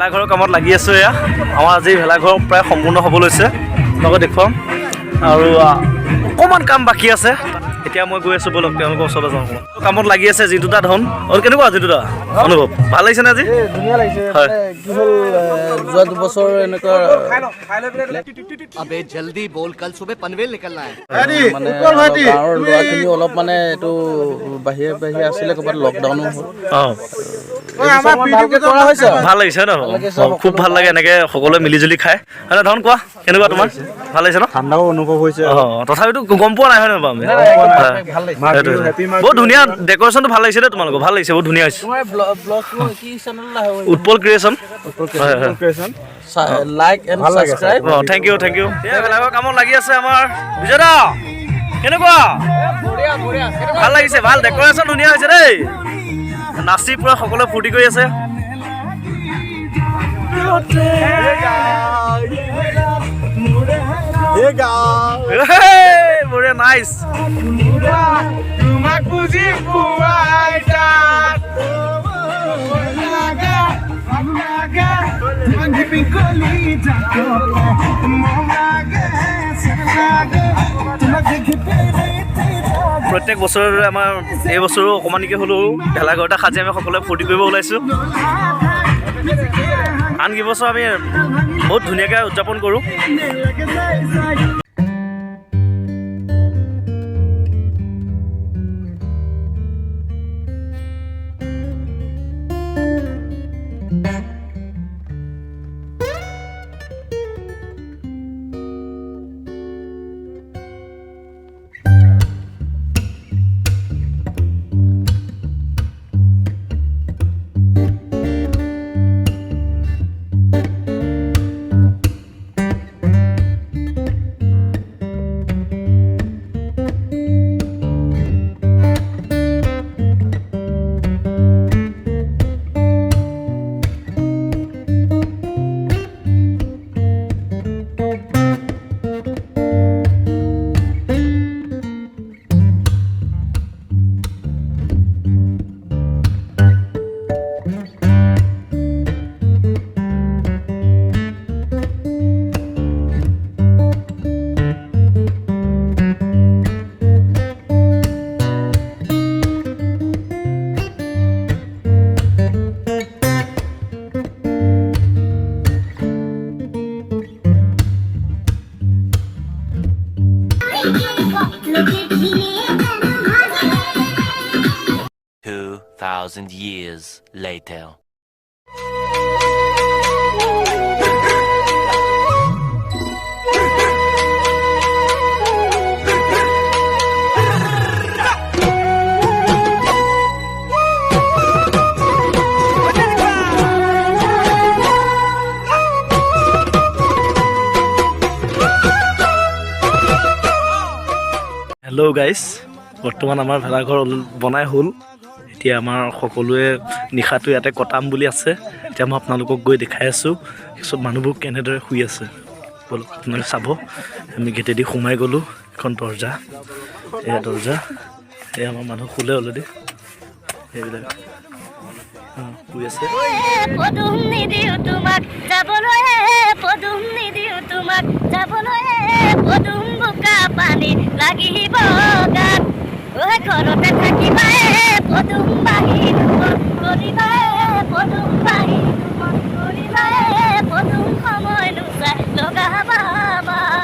ভেলাঘৰৰ কামত লাগি আছোঁ। এয়া আমাৰ আজি ভেলাঘৰ প্ৰায় সম্পূৰ্ণ হ'ব লৈছে, তোমালোকক দেখুৱাম। আৰু অকণমান কাম বাকী আছে। এতিয়া মই গৈ আছোঁ, বলক তেওঁলোকৰ ওচৰলৈ যাওঁ। কামত লাগি আছে যি দুটা ধন। আৰু কেনেকুৱা যি দুটা অনুভৱ? ভাল লাগিছে নে আজি? ধুনীয়া লাগিছে। হয়, কি হ'ল যোৱা দুবছৰ এনেকুৱা अबे जल्दी बोल कल सुबह पनवेल निकलना है মানে গাঁৱৰ ল'ৰাখিনি অলপ মানে এইটো বাহিৰে বাহিৰে আছিলে, ক'ৰবাত লকডাউনো হ'ল। অঁ, ভালকে কৰা হৈছে আৰু। ভাল লাগিছে ন? খুব ভাল লাগে এনেকৈ সকলোৱে মিলিজুলি খায়। হয় নে ধন? কোৱা কেনেকুৱা তোমাৰ? ভাল লাগিছে ন? ঠাণ্ডাও অনুভৱ হৈছে। অঁ, তথাপিতো গম পোৱা নাই হয় নহয় বাৰু আমি? বহুত ধুনীয়া ডেক'ৰেশ্যনটো ভাল লাগিছে দেই তোমালোকৰ, ভাল লাগিছে, বহুত ধুনীয়া হৈছে। উৎপল ক্ৰিয়েশ্যন। হয় হয়, লাইক এণ্ড ছাবস্ক্ৰাইব। অঁ, থেংক ইউ থেংক ইউ। বেলেগৰ কামত লাগি আছে আমাৰ বিজয় দা। কেনেকুৱা? ভাল লাগিছে, ভাল ডেক'ৰেশ্যন ধুনীয়া হৈছে দেই। নাচি পুৰা সকলোৱে ফূৰ্তি কৰি আছে। বঢ়িয়া, নাইচ। প্ৰত্যেক বছৰৰে আমাৰ এই বছৰো অকণমানিকৈ হ'লেও ভেলাঘৰ এটা সাজি আমি সকলোৱে ফূৰ্তি কৰিব ওলাইছোঁ। আন কেইবছৰ আমি বহুত ধুনীয়াকৈ উদযাপন কৰোঁ। Years later. হেল্ল' গাইজ, বৰ্তমান আমাৰ ভেলাঘৰ বনাই হ'ল। এতিয়া আমাৰ সকলোৱে নিশাটো ইয়াতে কটাম বুলি আছে। এতিয়া মই আপোনালোকক গৈ দেখাই আছোঁ চব মানুহবোৰ কেনেদৰে শুই আছে। বলক আপোনালোকে চাব। আমি গেটেদি সোমাই গ'লোঁ। এখন দৰ্জা, এয়া দৰ্জা। এই আমাৰ মানুহ শুলে অলৰেডি। সেইবিলাক শুই আছে। পদুম নিদিও তোমাক যাবলৈ, পদুম নিদিও তোমাক যাবলৈ, পদুম বোকা পানী লাগিব গাত। ঘৰতে থাকিবা, পদুম বাহিৰ কৰিবা।